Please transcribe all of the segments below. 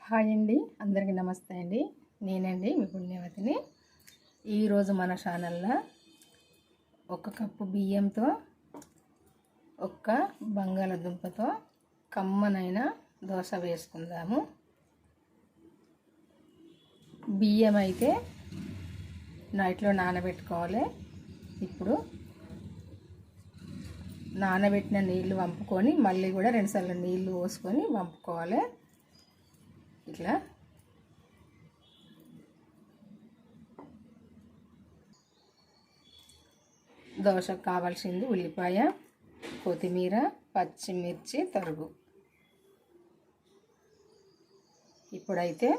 Hi అండి, అందరికీ నమస్తే అండి. నేనండి మీ పుణ్యవతిని. ఈరోజు మన ఛానల్లో 1 కప్పు బియ్యంతో ఒక్క బంగాళదుంపతో కమ్మనైన దోశ వేసుకుందాము. బియ్యం అయితే నైట్లో నానబెట్టుకోవాలి. ఇప్పుడు నానబెట్టిన నీళ్ళు వంపుకొని మళ్ళీ కూడా 2 సార్లు నీళ్ళు పోసుకొని వంపుకోవాలి. ఇట్లా దోశకు కావాల్సింది ఉల్లిపాయ, కొత్తిమీర, పచ్చిమిర్చి తరుగు. ఇప్పుడైతే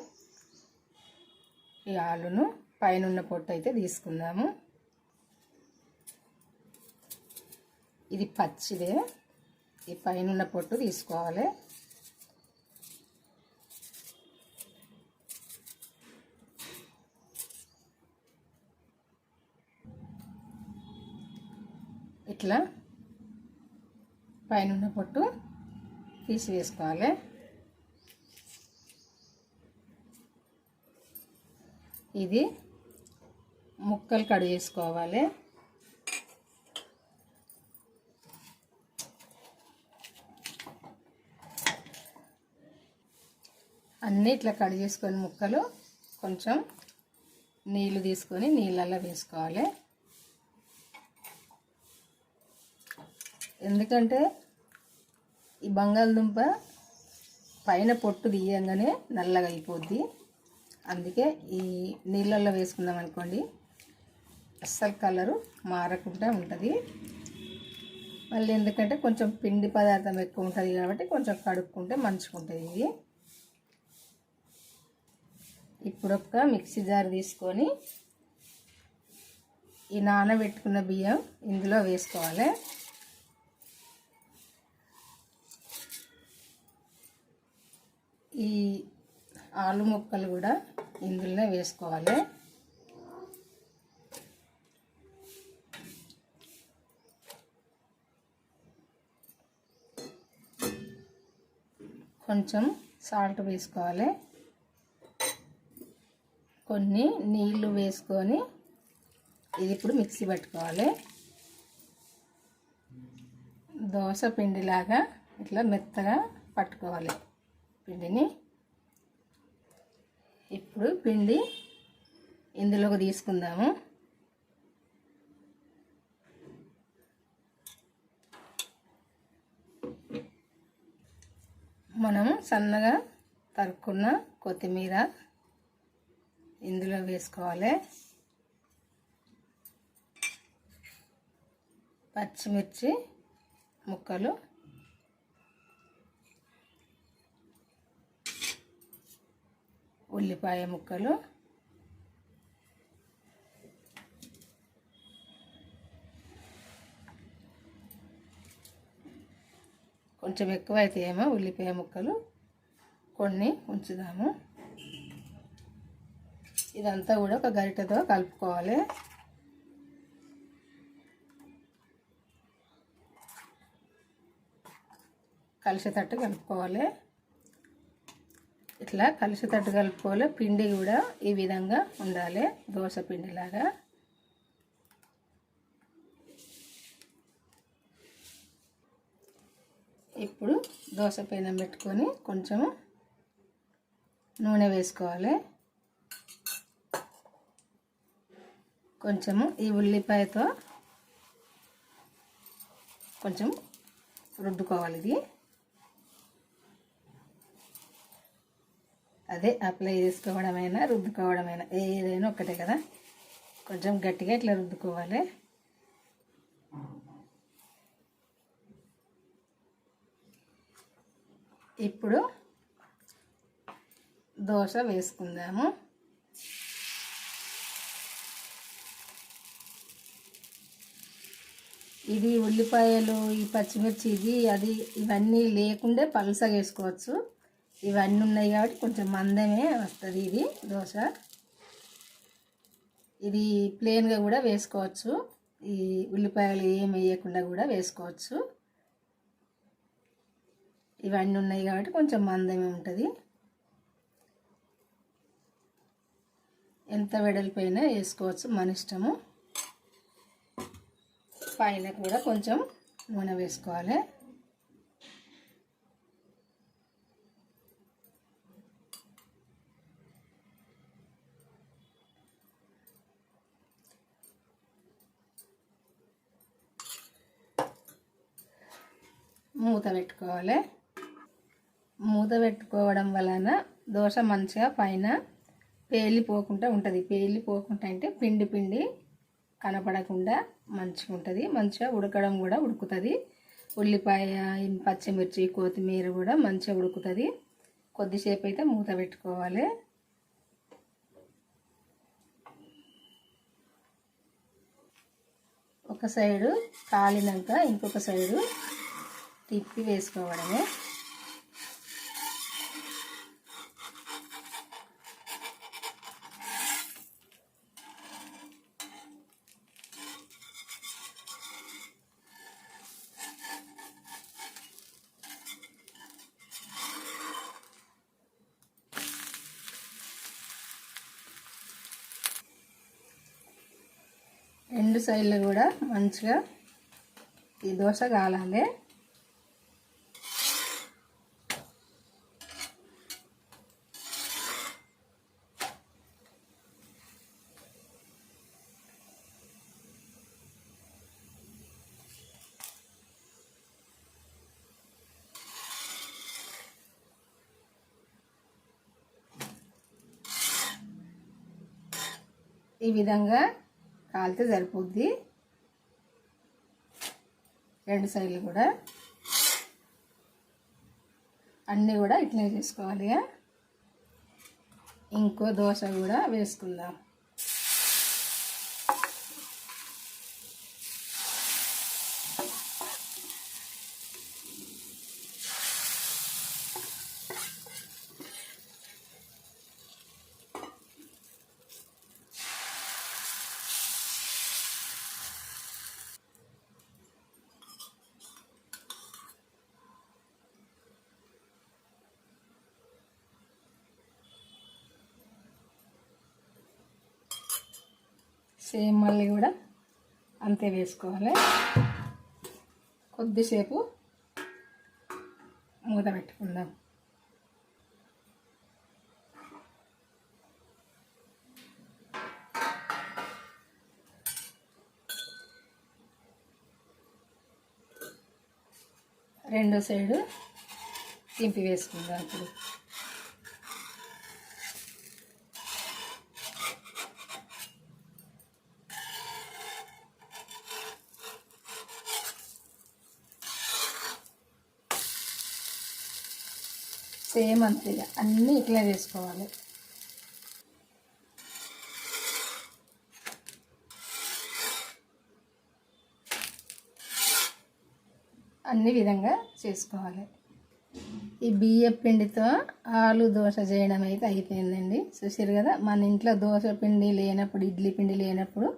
ఈ ఆలును పైన పొట్టు అయితే తీసుకుందాము. ఇది పచ్చిదే, ఈ పైన పొట్టు తీసుకోవాలి. ఇట్లా పైన పొట్టు తీసివేసుకోవాలి. ఇది ముక్కలు కట్ చేసుకోవాలి. అన్నీ ఇట్లా కట్ చేసుకొని ముక్కలు కొంచెం నీళ్ళు తీసుకొని నీళ్ళల్లో వేసుకోవాలి. ఎందుకంటే ఈ బంగాళదుంప పైన పొట్టు తీయంగానే నల్లగా అయిపోద్ది. అందుకే ఈ నీళ్ళల్లో వేసుకుందాం అనుకోండి, అస్సలు కలరు మారకుండా ఉంటుంది. మళ్ళీ ఎందుకంటే కొంచెం పిండి పదార్థం ఎక్కువ ఉంటుంది కాబట్టి కొంచెం కడుక్కుంటే మంచిగా ఉంటుంది ఇది. ఇప్పుడు ఒక మిక్సీ జార్ తీసుకొని ఈ నానబెట్టుకున్న బియ్యం ఇందులో వేసుకోవాలి. ఈ ఆలు ముక్కలు కూడా ఇందులో వేసుకోవాలి. కొంచెం సాల్ట్ వేసుకోవాలి. కొన్ని నీళ్లు వేసుకొని ఇది ఇప్పుడు మిక్సీ పట్టుకోవాలి. దోశ పిండిలాగా ఇట్లా మెత్తగా పట్టుకోవాలి పిండిని. ఇప్పుడు పిండి ఇందులోకి తీసుకుందాము. మనం సన్నగా తరుక్కున్న కొత్తిమీర ఇందులో వేసుకోవాలి. పచ్చిమిర్చి ముక్కలు, ఉల్లిపాయ ముక్కలు, కొంచెం ఎక్కువ అయితే ఏమో ఉల్లిపాయ ముక్కలు కొన్ని ఉంచుదాము. ఇదంతా కూడా ఒక గరిటెతో కలుపుకోవాలి. కలిసేటట్టు కలుపుకోవాలి. ఇట్లా కలిసేటట్టు కలుపుకోవాలి. పిండి కూడా ఈ విధంగా ఉండాలి, దోశ పిండిలాగా. ఇప్పుడు దోశ పెనం పెట్టుకొని కొంచెము నూనె వేసుకోవాలి. కొంచెము ఈ ఉల్లిపాయతో కొంచెం రుద్దుకోవాలి. ఇది అదే అప్లై చేసుకోవడమైనా రుద్దుకోవడమైనా ఏదైనా ఒకటే కదా. కొంచెం గట్టిగా ఇట్లా రుద్దుకోవాలి. ఇప్పుడు దోశ వేసుకుందాము. ఇది ఉల్లిపాయలు, ఈ పచ్చిమిర్చి, ఇది అది ఇవన్నీ లేకుండే పలుసగా వేసుకోవచ్చు. ఇవన్నీ ఉన్నాయి కాబట్టి కొంచెం మందమే వస్తుంది ఇది దోశ. ఇది ప్లెయిన్గా కూడా వేసుకోవచ్చు. ఈ ఉల్లిపాయలు ఏమి వేయకుండా కూడా వేసుకోవచ్చు. ఇవన్నీ ఉన్నాయి కాబట్టి కొంచెం మందమే ఉంటుంది. ఎంత వెడల్పైనా వేసుకోవచ్చు, మన ఇష్టము. పైన కూడా కొంచెం నూనె వేసుకోవాలి. మూత పెట్టుకోవాలి. మూత పెట్టుకోవడం వలన దోశ మంచిగా పైన పేలిపోకుండా ఉంటుంది. పేలిపోకుండా అంటే పిండి పిండి కనపడకుండా మంచిగా ఉంటుంది. మంచిగా ఉడకడం కూడా ఉడుకుతుంది. ఉల్లిపాయ, పచ్చిమిర్చి, కొత్తిమీర కూడా మంచిగా ఉడుకుతుంది. కొద్దిసేపు అయితే మూత పెట్టుకోవాలి. ఒక సైడు కాలినాక ఇంకొక సైడు తిప్పి వేసుకోవడమే. రెండు సైడ్లు కూడా మంచిగా ఈ దోశ కాలాలి. ఈ విధంగా కాలితే సరిపోద్ది. రెండు సైడ్లు కూడా అన్నీ కూడా ఇట్లనే చేసుకోవాలి. ఇంకో దోశ కూడా వేసుకుందాం. సేమ్ మళ్ళీ కూడా అంతే వేసుకోవాలి. కొద్దిసేపు మూత పెట్టుకుందాం. రెండో సైడు తింపి వేసుకుందాం. ఇప్పుడు సేమ్ అంతే, అన్నీ ఇట్లా వేసుకోవాలి. అన్ని విధంగా చేసుకోవాలి. ఈ బియ్యం పిండితో ఆలు దోశ చేయడం అయితే అయిపోయిందండి. చూసారు కదా, మన ఇంట్లో దోశ పిండి లేనప్పుడు, ఇడ్లీ పిండి లేనప్పుడు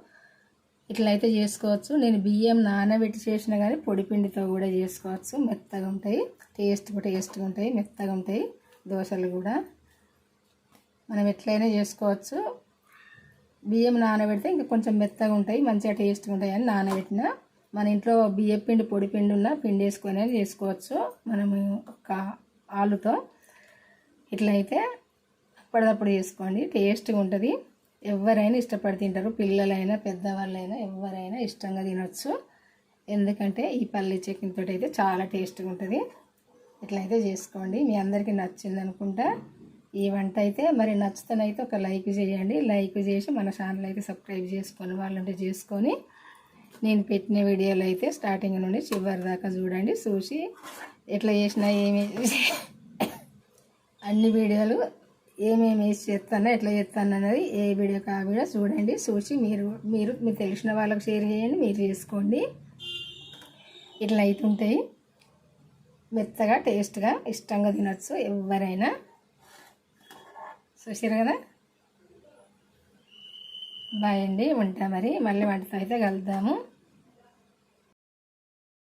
ఇట్లయితే చేసుకోవచ్చు. నేను బియ్యం నానబెట్టి చేసినా కానీ పొడి పిండితో కూడా చేసుకోవచ్చు. మెత్తగా ఉంటాయి, టేస్ట్గా ఉంటాయి, మెత్తగా ఉంటాయి దోశలు కూడా. మనం ఎట్లయినా చేసుకోవచ్చు. బియ్యం నానబెడితే ఇంకా కొంచెం మెత్తగా ఉంటాయి, మంచిగా టేస్ట్గా ఉంటాయి అని నానబెట్టిన. మన ఇంట్లో బియ్యం పిండి, పొడి పిండి ఉన్న పిండి వేసుకొని చేసుకోవచ్చు. మనము ఒక ఆలుతో ఇట్లయితే అప్పటిదప్పుడు చేసుకోండి, టేస్ట్గా ఉంటుంది. ఎవరైనా ఇష్టపడి తింటారు, పిల్లలైనా పెద్దవాళ్ళైనా ఎవరైనా ఇష్టంగా తినొచ్చు. ఎందుకంటే ఈ పల్లి చట్నీతో అయితే చాలా టేస్ట్గా ఉంటుంది. ఇట్లయితే చేసుకోండి. మీ అందరికీ నచ్చింది అనుకుంటా ఈ వంట అయితే. మరి నచ్చుతానైతే ఒక లైక్ చేయండి. లైక్ చేసి మన ఛానల్ అయితే సబ్స్క్రైబ్ చేసుకొని వాళ్ళంటే చేసుకొని నేను పెట్టిన వీడియోలు అయితే స్టార్టింగ్ నుండి చివరి దాకా చూడండి. చూసి ఎట్లా చేసినా అన్ని వీడియోలు ఏమేమి వేసి చేస్తానో ఎట్లా చేస్తాను అన్నది ఏ వీడియోకి ఆ వీడియో చూడండి. చూసి మీరు తెలిసిన వాళ్ళకి షేర్ చేయండి, మీరు చేసుకోండి. ఇట్లా అవుతుంటాయి, మెత్తగా టేస్ట్గా ఇష్టంగా తినొచ్చు ఎవరైనా. చూసారు కదా. బాయ్ అండి, ఉంటా మరి. మళ్ళీ వంటతో అయితే కలుద్దాము.